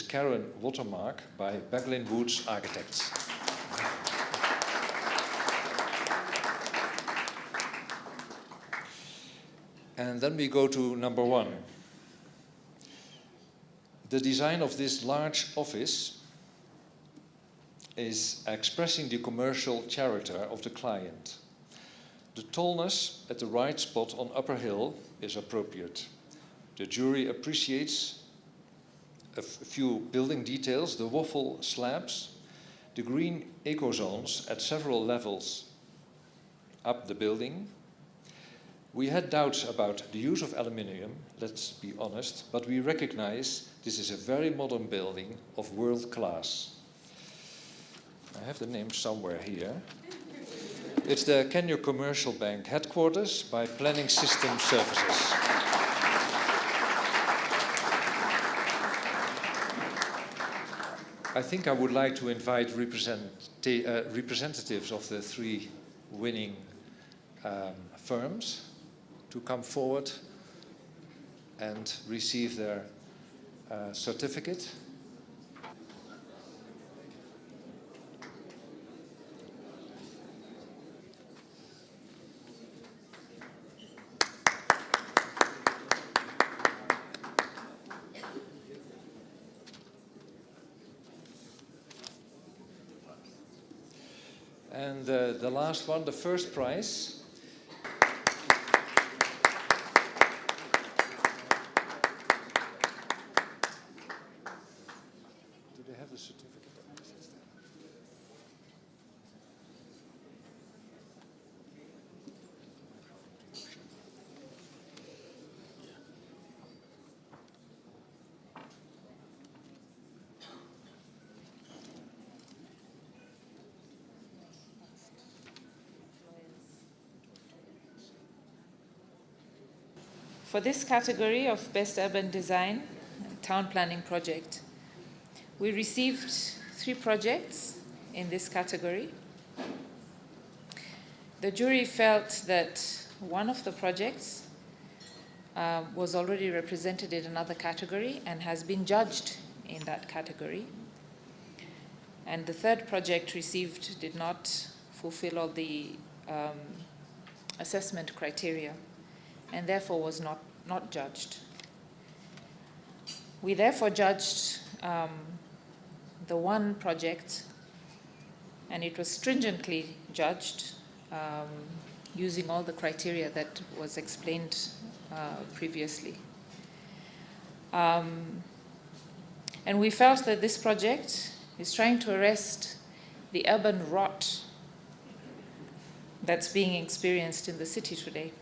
Karen Watermark by Baglin Woods Architects. And then we go to number 1. The design of this large office is expressing the commercial character of the client. The tallness at the right spot on Upper Hill is appropriate. The jury appreciates a few building details, the waffle slabs, the green eco-zones at several levels up the building. We had doubts about the use of aluminium, let's be honest, but we recognize this is a very modern building of world class. I have the name somewhere here. It's the Kenya Commercial Bank headquarters by Planning System Services. I think I would like to invite representatives of the 3 winning firms to come forward and receive their certificate. And the last one, the first prize. Do they have the certificate? For this category of Best Urban Design Town Planning Project, we received 3 projects in this category. The jury felt that one of the projects was already represented in another category and has been judged in that category. And the 3rd project received did not fulfill all the assessment criteria, and therefore was not judged. We therefore judged the one project, and it was stringently judged using all the criteria that was explained previously. And we felt that this project is trying to arrest the urban rot that's being experienced in the city today.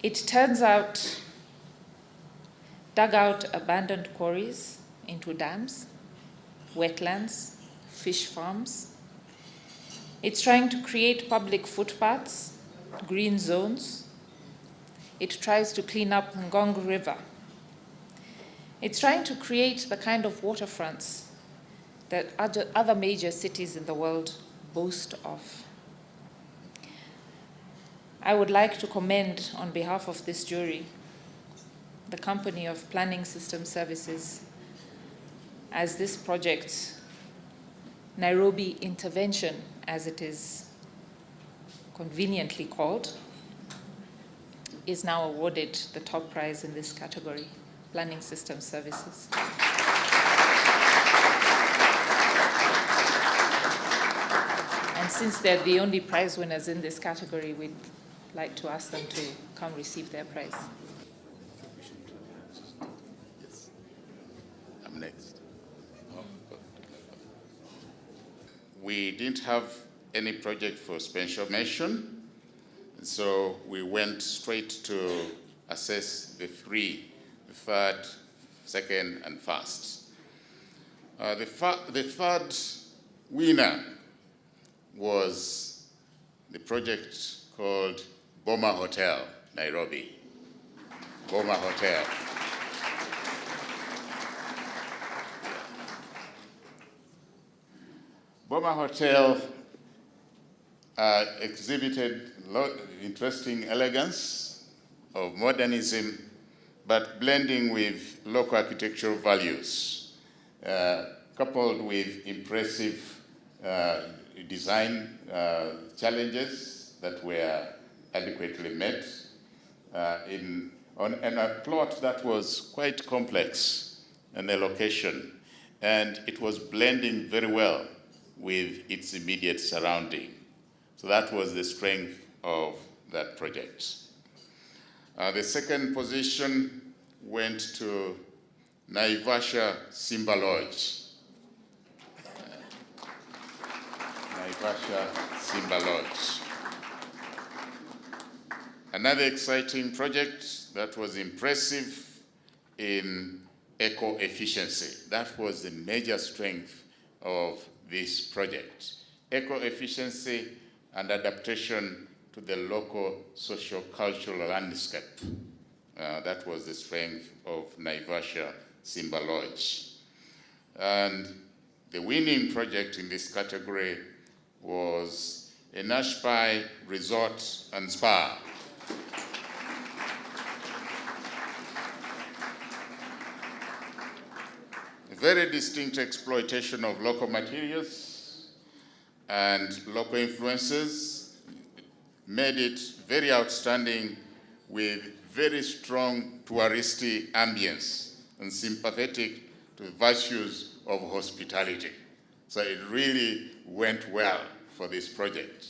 It turns out, dug out abandoned quarries into dams, wetlands, fish farms. It's trying to create public footpaths, green zones. It tries to clean up Ngong River. It's trying to create the kind of waterfronts that other major cities in the world boast of. I would like to commend, on behalf of this jury, the company of Planning System Services, as this project, Nairobi Intervention, as it is conveniently called, is now awarded the top prize in this category, Planning System Services. And since they're the only prize winners in this category, we'd like to ask them to come receive their prize. Yes. I'm next. We didn't have any project for special mention, so we went straight to assess the 3, the 3rd, 2nd, and 1st. The 3rd winner was the project called Boma Hotel, Nairobi. Boma Hotel. Boma Hotel exhibited interesting elegance of modernism but blending with local architectural values, coupled with impressive design challenges that were adequately met on a plot that was quite complex in the location, and it was blending very well with its immediate surrounding. So that was the strength of that project. The second position went to Naivasha Simba Lodge. Naivasha Simba Lodge. Another exciting project that was impressive in eco-efficiency. That was the major strength of this project. Eco-efficiency and adaptation to the local socio-cultural landscape. That was the strength of Naivasha Simba Lodge. And the winning project in this category was a Nashpai Resort and Spa. A very distinct exploitation of local materials and local influences made it very outstanding with very strong touristy ambience and sympathetic to the virtues of hospitality. So it really went well for this project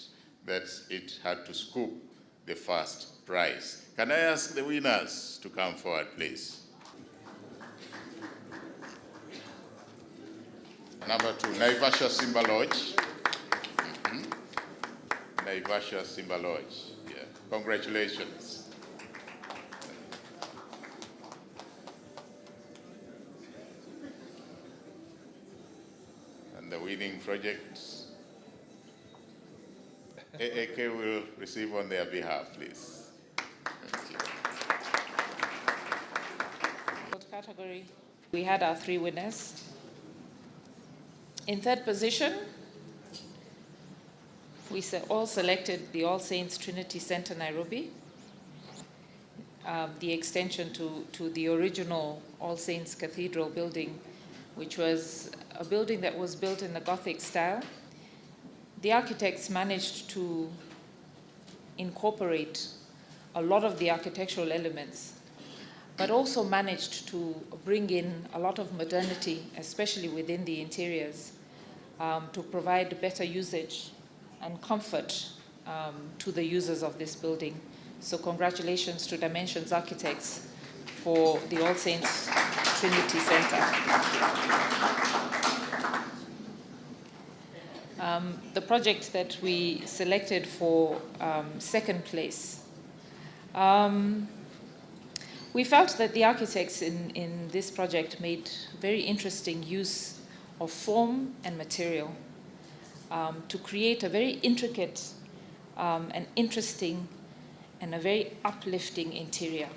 that it had to scoop the first prize. Can I ask the winners to come forward, please? Number 2, Naivasha Simba Lodge. Naivasha Simba Lodge. Yeah. Congratulations. And the winning project, AAK will receive on their behalf, please. Thank you. Category, we had our 3 winners. In third position, we all selected the All Saints Trinity Center, Nairobi, the extension to the original All Saints Cathedral building, which was a building that was built in the Gothic style. The architects managed to incorporate a lot of the architectural elements, but also managed to bring in a lot of modernity, especially within the interiors, to provide better usage and comfort to the users of this building. So congratulations to Dimensions Architects for the All Saints Trinity Center. The project that we selected for second place, we felt that the architects in this project made very interesting use of form and material to create a very intricate and interesting and a very uplifting interior.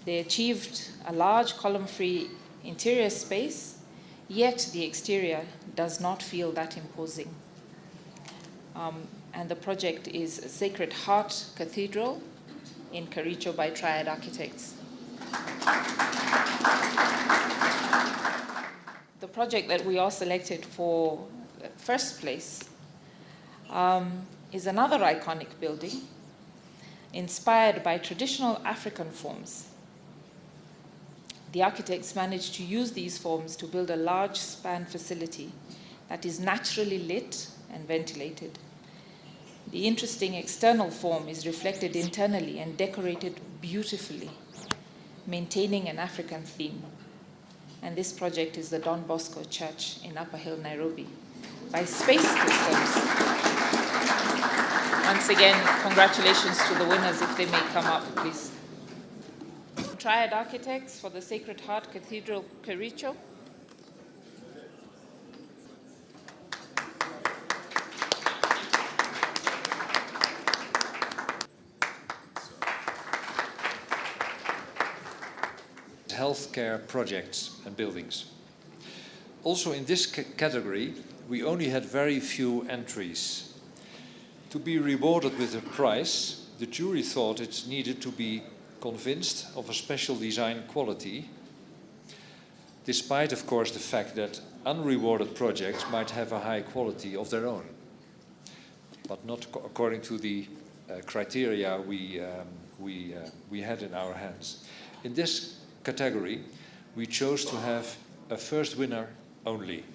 They achieved a large column-free interior space, yet the exterior does not feel that imposing. And the project is Sacred Heart Cathedral in Kericho by Triad Architects. The project that we all selected for first place is another iconic building inspired by traditional African forms. The architects managed to use these forms to build a large span facility that is naturally lit and ventilated. The interesting external form is reflected internally and decorated beautifully, maintaining an African theme. And this project is the Don Bosco Church in Upper Hill, Nairobi, by Space Systems. Once again, congratulations to the winners. If they may come up, please. Triad Architects for the Sacred Heart Cathedral, Kericho. Healthcare projects and buildings. Also in this category, we only had very few entries. To be rewarded with a prize, the jury thought it needed to be convinced of a special design quality, despite, of course, the fact that unrewarded projects might have a high quality of their own, but not according to the criteria we had in our hands. In this category, we chose to have a first winner only.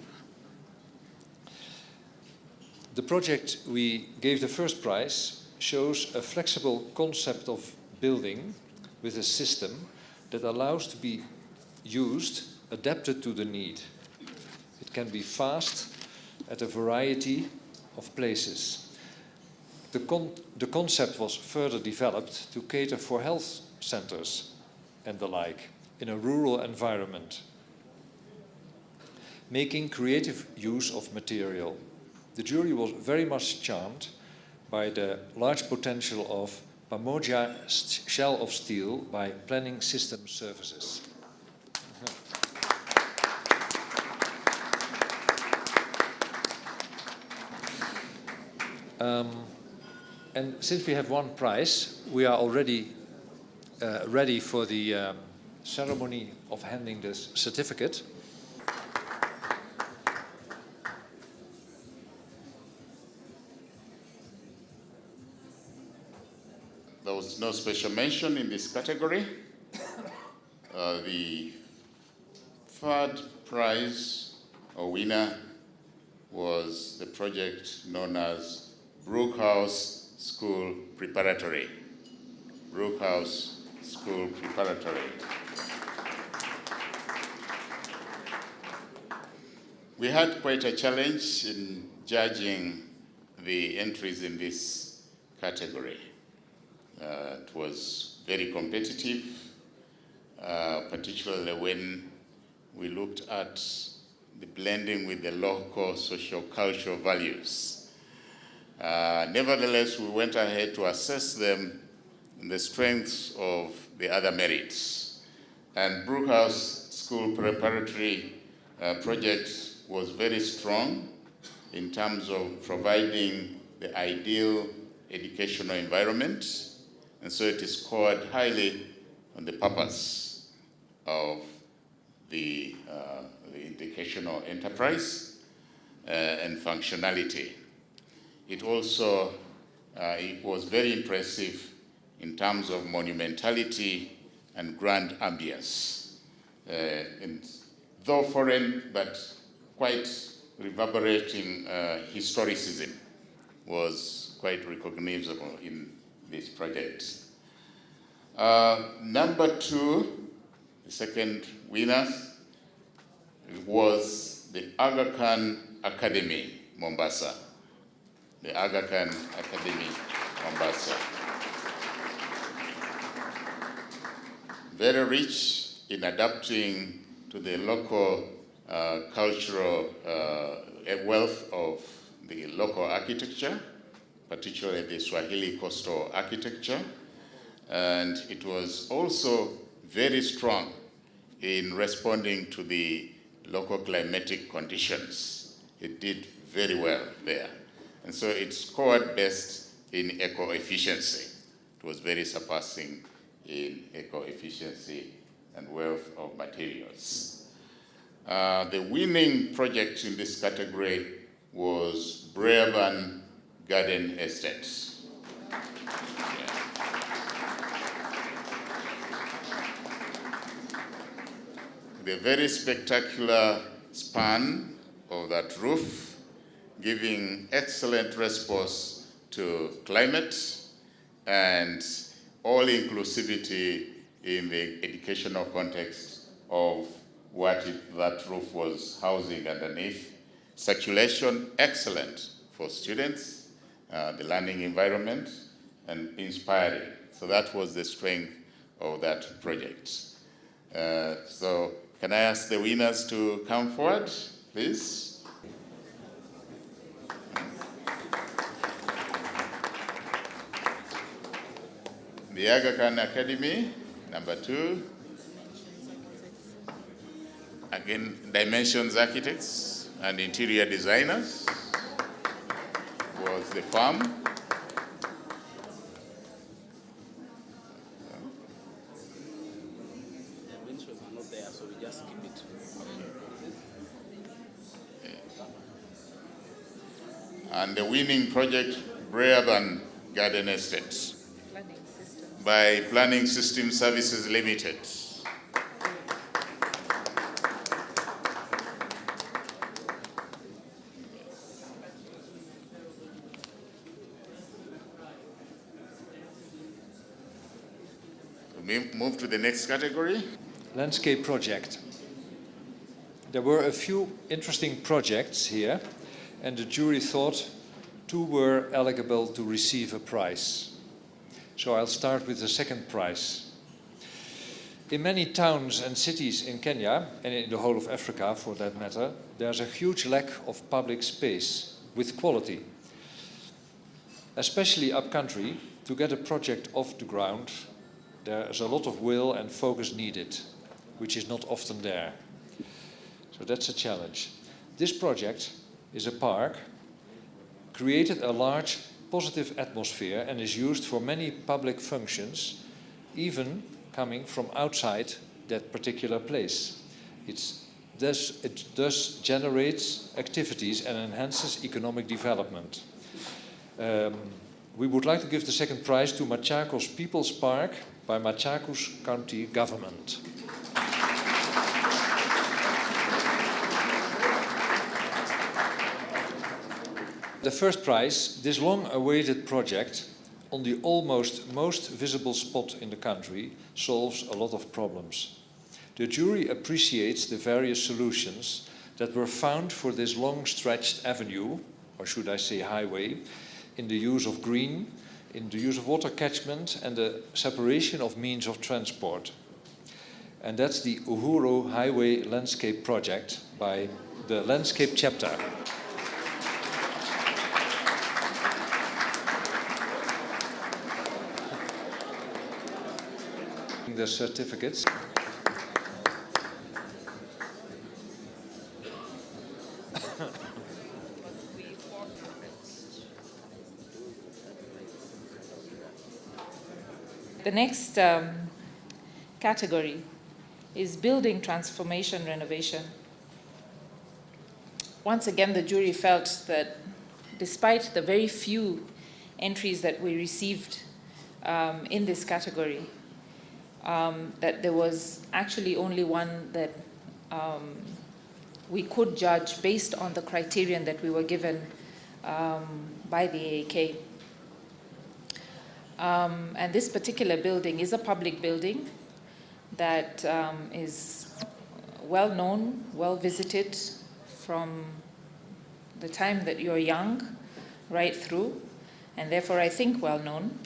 The project we gave the first prize shows a flexible concept of building with a system that allows to be used, adapted to the need. It can be fast at a variety of places. The concept was further developed to cater for health centers and the like in a rural environment, making creative use of material. The jury was very much charmed by the large potential of Pamoja shell of steel by Planning System Services. And since we have one prize, we are already ready for the ceremony of handing the certificate. There was no special mention in this category. The third prize or winner was the project known as Brookhouse School Preparatory. Brookhouse School Preparatory. We had quite a challenge in judging the entries in this category. It was very competitive, particularly when we looked at the blending with the local socio-cultural values. Nevertheless, we went ahead to assess them and the strengths of the other merits. And Brookhouse School Preparatory project was very strong in terms of providing the ideal educational environment. And so it is scored highly on the purpose of the educational enterprise and functionality. It also it was very impressive in terms of monumentality and grand ambience. And though foreign, but quite reverberating historicism was quite recognizable in this project. Number two, the second winner, was the Aga Khan Academy, Mombasa. The Aga Khan Academy, Mombasa. Very rich in adapting to the local cultural wealth of the local architecture, particularly the Swahili coastal architecture. And it was also very strong in responding to the local climatic conditions. It did very well there. And so it scored best in eco-efficiency. It was very surpassing in eco-efficiency and wealth of materials. The winning project in this category was Brevan Garden Estate. The very spectacular span of that roof, giving excellent response to climate and all inclusivity in the educational context of what that roof was housing underneath. Circulation, excellent for students, the learning environment, and inspiring. So that was the strength of that project. So can I ask the winners to come forward, please? The Aga Khan Academy, number two. Again, Dimensions Architects and Interior Designers was the firm. And the winning project, Breadhan Garden Estates, Planning systems. by Planning System Services Limited. We move to the next category. Landscape project. There were a few interesting projects here, and the jury thought 2 were eligible to receive a prize. So I'll start with the second prize. In many towns and cities in Kenya, and in the whole of Africa for that matter, there's a huge lack of public space with quality. Especially upcountry, to get a project off the ground, there's a lot of will and focus needed, which is not often there. So that's a challenge. This project is a park, created a large positive atmosphere and is used for many public functions, even coming from outside that particular place. It thus generates activities and enhances economic development. We would like to give the second prize to Machakos People's Park by Machakos County Government. The first prize, this long-awaited project on the almost most visible spot in the country, solves a lot of problems. The jury appreciates the various solutions that were found for this long-stretched avenue, or should I say highway, in the use of green, in the use of water catchment and the separation of means of transport. And that's the Uhuru Highway Landscape Project by the Landscape Chapter. The certificates. The next category is building transformation renovation. Once again, the jury felt that despite the very few entries that we received in this category, that there was actually only one that we could judge based on the criterion that we were given by the AAK. And this particular building is a public building that is well known, well visited from the time that you're young right through, and therefore I think well known.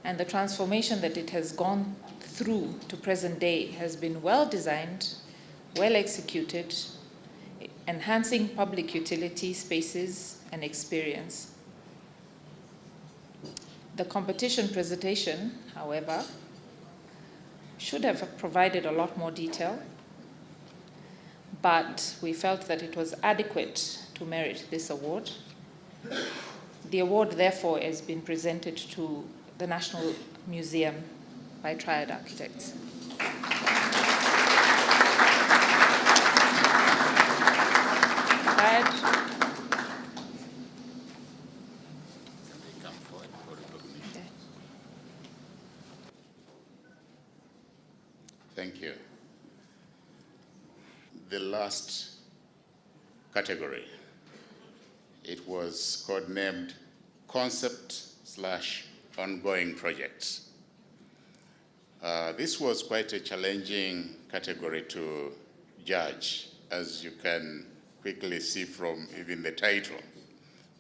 And the transformation that it has gone through to present day has been well designed, well executed, enhancing public utility spaces and experience. The competition presentation, however, should have provided a lot more detail, but we felt that it was adequate to merit this award. The award, therefore, has been presented to the National Museum by Triad Architects. Triad. Thank you. The last category, it was codenamed Concept/Ongoing Projects. This was quite a challenging category to judge, as you can quickly see from even the title.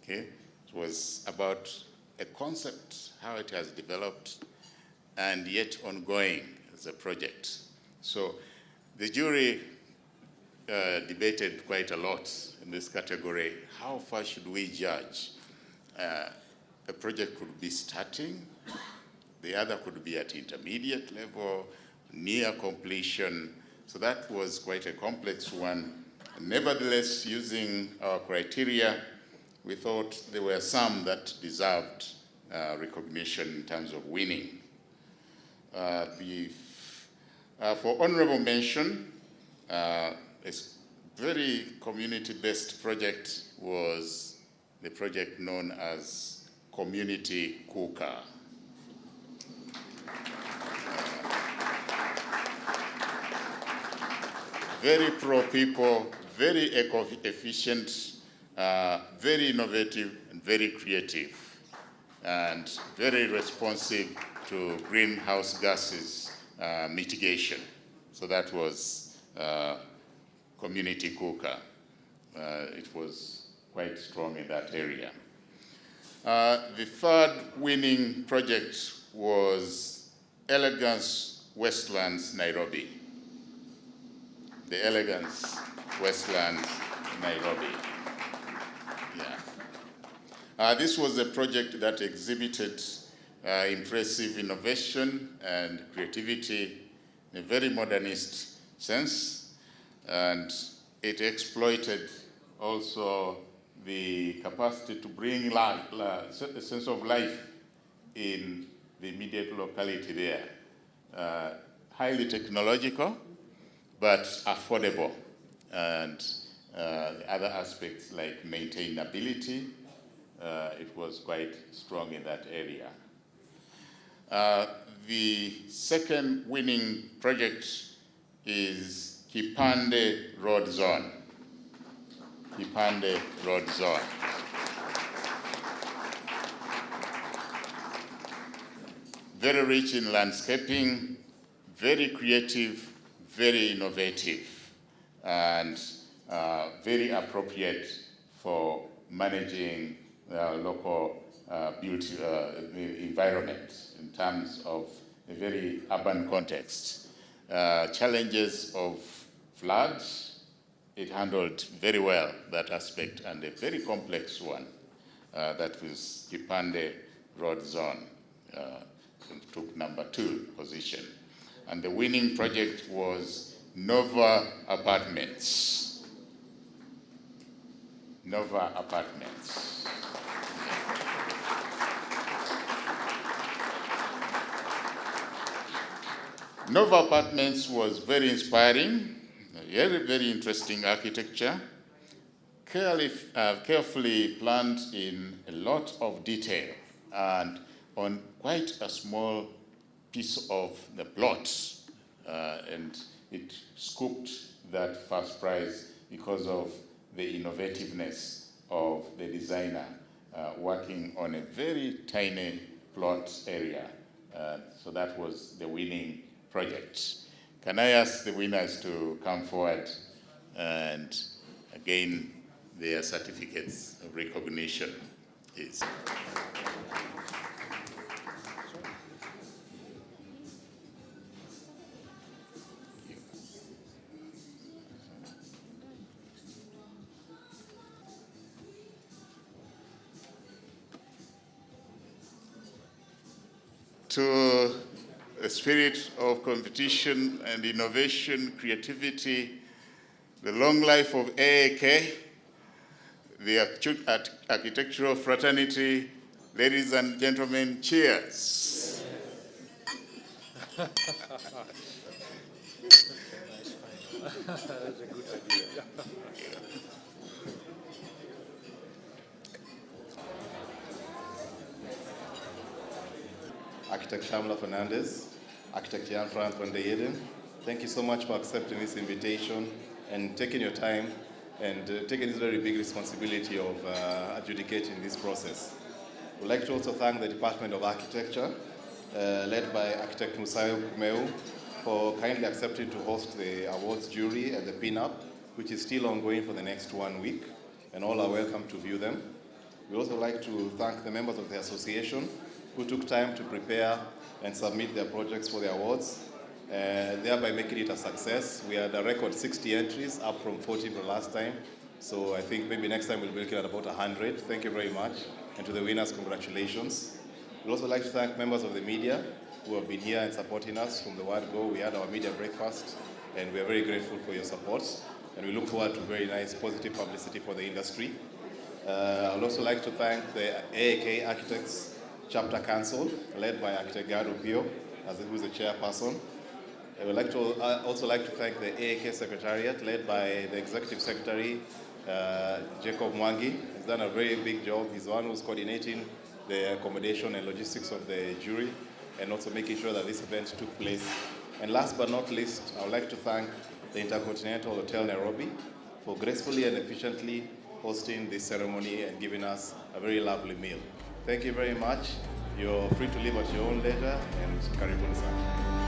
Okay? It was about a concept, how it has developed, and yet ongoing as a project. So the jury debated quite a lot in this category. How far should we judge? A project could be starting, the other could be at intermediate level, near completion. So that was quite a complex one. Nevertheless, using our criteria, we thought there were some that deserved recognition in terms of winning. For honorable mention, a very community-based project was the project known as Community Cooker. Very pro-people, very eco-efficient, very innovative, and very creative, and very responsive to greenhouse gases mitigation. So that was Community Cooker. It was quite strong in that area. The third winning project was Elegance, Westlands, Nairobi. The Elegance, Westlands, Nairobi. Yeah. This was a project that exhibited impressive innovation and creativity in a very modernist sense, and it exploited also the capacity to bring a sense of life in the immediate locality there. Highly technological, but affordable, and other aspects like maintainability, it was quite strong in that area. The second winning project is Kipande Road Zone. Kipande Road Zone. Very rich in landscaping, very creative, very innovative, and very appropriate for managing local built environment in terms of a very urban context. Challenges of floods, it handled very well that aspect, and a very complex one that was Kipande Road Zone, took number 2 position. And the winning project was Nova Apartments. Nova Apartments. Nova Apartments was very inspiring, very, very interesting architecture, carefully planned in a lot of detail, and on quite a small piece of the plot, and it scooped that first prize because of the innovativeness of the designer working on a very tiny plot area. So that was the winning project. Can I ask the winners to come forward and gain their certificates of recognition, please? To a spirit of competition and innovation, creativity, the long life of AAK, the architectural fraternity, ladies and gentlemen, cheers. That's a good idea. Architect Shamla Fernandez, Architect Jan Franz van der Eden, thank you so much for accepting this invitation and taking your time and taking this very big responsibility of adjudicating this process. We'd like to also thank the Department of Architecture, led by Architect Musayo Kumeu, for kindly accepting to host the awards jury at the pin-up, which is still ongoing for the next 1 week, and all are welcome to view them. We'd also like to thank the members of the association who took time to prepare and submit their projects for the awards, thereby making it a success. We had a record 60 entries, up from 40 the last time. So I think maybe next time we'll be looking at about 100. Thank you very much. And to the winners, congratulations. We'd also like to thank members of the media who have been here and supporting us from the word go. We had our media breakfast, and we are very grateful for your support. And we look forward to very nice, positive publicity for the industry. I'd also like to thank the AAK Architects Chapter Council, led by Architect Gado Pio, who is the chairperson. I would also like to thank the AAK Secretariat, led by the Executive Secretary, Jacob Mwangi. He's done a very big job. He's the one who's coordinating the accommodation and logistics of the jury, and also making sure that this event took place. And last but not least, I would like to thank the Intercontinental Hotel Nairobi for gracefully and efficiently hosting this ceremony and giving us a very lovely meal. Thank you very much. You're free to leave at your own leisure, and karibuni sana.